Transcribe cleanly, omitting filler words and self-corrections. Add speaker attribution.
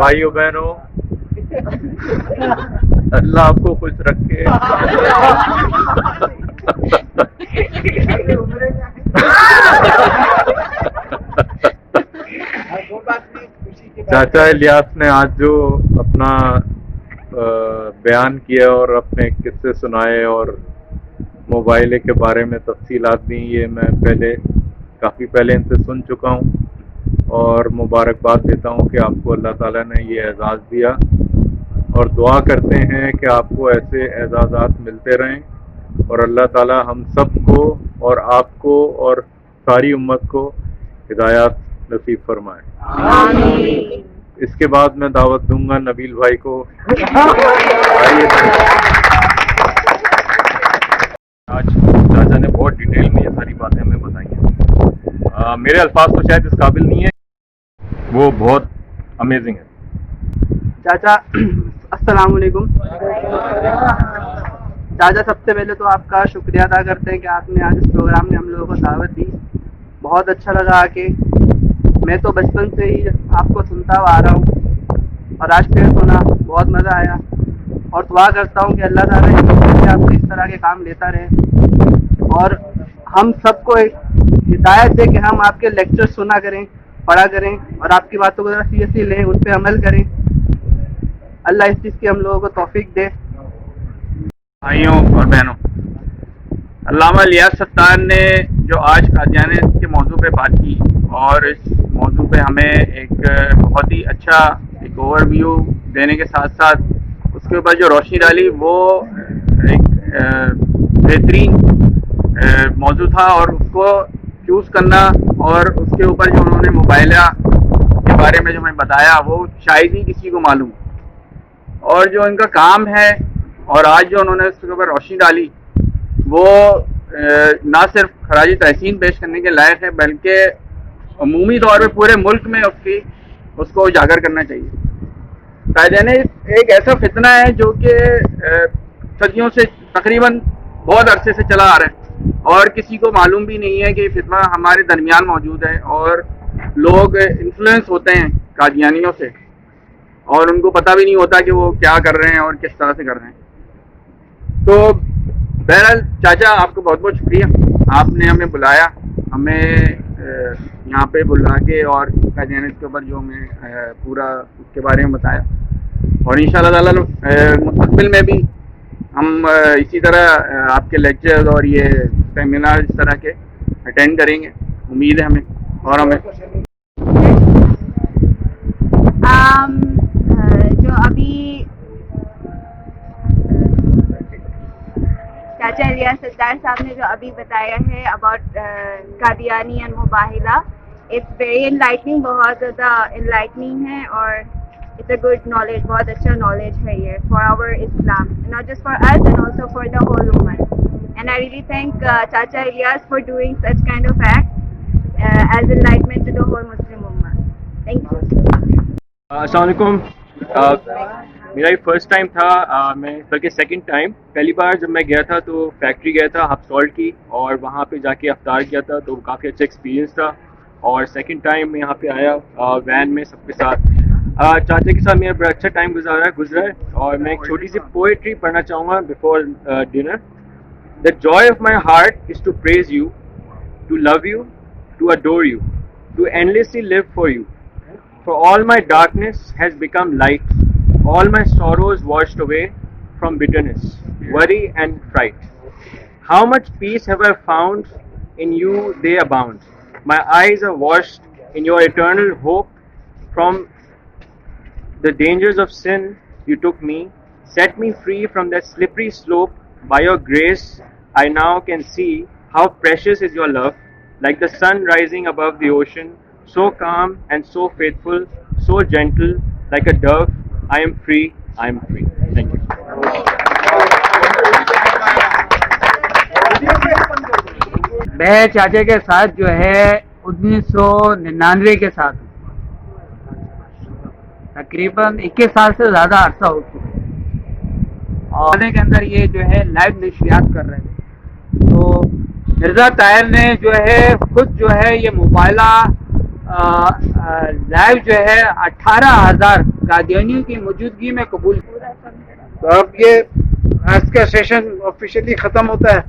Speaker 1: بھائیوں بہنوں، اللہ آپ کو خوش رکھے. چاچا الیاس نے آج جو اپنا بیان کیا اور اپنے قصے سنائے اور موبائل کے بارے میں تفصیلات دیں، یہ میں کافی پہلے ان سے سن چکا ہوں، اور مبارکباد دیتا ہوں کہ آپ کو اللہ تعالیٰ نے یہ اعزاز دیا، اور دعا کرتے ہیں کہ آپ کو ایسے اعزازات ملتے رہیں، اور اللہ تعالیٰ ہم سب کو اور آپ کو اور ساری امت کو ہدایات نصیب فرمائے.
Speaker 2: آمین.
Speaker 1: اس کے بعد میں دعوت دوں گا نبیل بھائی کو. آئیے. آج چاچا نے بہت ڈیٹیل میں یہ ساری باتیں ہمیں بتائی ہیں. میرے الفاظ تو شاید اس قابل نہیں ہے، وہ بہت امیزنگ ہے.
Speaker 3: چاچا السلام علیکم. چاچا سب سے پہلے تو آپ کا شکریہ ادا کرتے ہیں کہ آپ نے آج اس پروگرام میں ہم لوگوں کو دعوت دی. بہت اچھا لگا آ کے. میں تو بچپن سے ہی آپ کو سنتا ہوا آ رہا ہوں، اور آج پھر سنا، بہت مزہ آیا، اور دعا کرتا ہوں کہ اللہ تعالیٰ آپ کو اس طرح کے کام لیتا رہے، اور ہم سب کو ہدایت دے کہ ہم آپ کے لیکچر سنا کریں، پڑھا کریں، اور آپ کی باتوں کو سیریسلی لیں، ان پہ عمل کریں. اللہ اس چیز کی ہم لوگوں کو توفیق دے.
Speaker 1: بھائیوں اور بہنوں، علامہ الیاس ستار نے جو آج قادیانیت کے موضوع پہ بات کی، اور اس موضوع پہ ہمیں ایک بہت ہی اچھا ایک اوور ویو دینے کے ساتھ ساتھ اس کے اوپر جو روشنی ڈالی، وہ ایک بہترین موضوع تھا، اور اس کو چوز کرنا اور اس کے اوپر جو انہوں نے موبائلہ کے بارے میں جو ہمیں بتایا، وہ شاید ہی کسی کو معلوم، اور جو ان کا کام ہے اور آج جو انہوں نے اس کے اوپر روشنی ڈالی، وہ نہ صرف خراج تحسین پیش کرنے کے لائق ہے، بلکہ عمومی طور پہ پورے ملک میں اس کو اجاگر کرنا چاہیے. قادیانیت ایک ایسا فتنہ ہے جو کہ صدیوں سے تقریباً بہت عرصے سے چلا آ رہا ہے، اور کسی کو معلوم بھی نہیں ہے کہ یہ فتنہ ہمارے درمیان موجود ہے، اور لوگ انفلوئنس ہوتے ہیں قادیانیوں سے، اور ان کو پتہ بھی نہیں ہوتا کہ وہ کیا کر رہے ہیں اور کس طرح سے کر رہے ہیں. تو بہرحال چاچا آپ کو بہت بہت شکریہ، آپ نے ہمیں بلایا، ہمیں یہاں پہ بلا کے اور قادیانیت کے اوپر جو ہمیں پورا اس کے بارے میں بتایا، اور انشاءاللہ تعالی مستقبل میں بھی ہم اسی طرح آپ کے لیکچرز اور یہ سیمینار اس طرح کے اٹینڈ کریں گے، امید ہے ہمیں. اور ہمیں
Speaker 2: جو ابھی چاچا الیاس ستار صاحب نے جو ابھی بتایا ہے اباؤٹ قادیانی اینڈ مباہلہ، اٹس ویری انلائٹننگ، بہت زیادہ انلائٹننگ ہے، اور اٹس اے گڈ نالج، بہت اچھا نالج ہے یہ for our Islam, not just for us and also for the whole ummah. And I really thank chacha Ilyas for doing such kind of act as enlightenment to the whole Muslim ummah. Thank you.
Speaker 4: السلام علیکم. میرا یہ first time تھا، میں بلکہ second time. پہلی بار جب میں گیا تھا تو فیکٹری گیا تھا ہب سالٹ کی، اور وہاں پہ جا کے افطار کیا تھا، تو کافی اچھا ایکسپیرینس تھا. اور سیکنڈ ٹائم میں یہاں پہ آیا وین میں سب کے ساتھ. چاچا کے ساتھ میرا بڑا اچھا ٹائم گزرا ہے. اور میں ایک چھوٹی سی پوئٹری پڑھنا چاہوں گا before dinner. The joy of my heart is to praise you, to love you, to adore you, to endlessly live for you. For all my darkness has become light, all my sorrows washed away from bitterness, worry and fright. How much peace have I found, in you they abound. My eyes are washed in your eternal hope. From the dangers of sin you took me, set me free from that slippery slope. By your grace I now can see how precious is your love, like the sun rising above the ocean, so calm and so faithful, so gentle, like a dove. I am free, I am free. Thank you.
Speaker 3: میں چاچا کے ساتھ جو ہے 1999 کے ساتھ تقریباً 21 سال سے زیادہ عرصہ ہو چکا ہے، اور کے اندر یہ جو ہے لائیو نشریات کر رہے تھے. تو مرزا طاہر نے جو ہے خود جو ہے یہ موبائلہ
Speaker 5: لائیو جو ہے 18,000 قادیانیوں کی موجودگی میں قبول.
Speaker 6: تو اب یہ آج کا سیشن آفیشیلی ختم ہوتا ہے.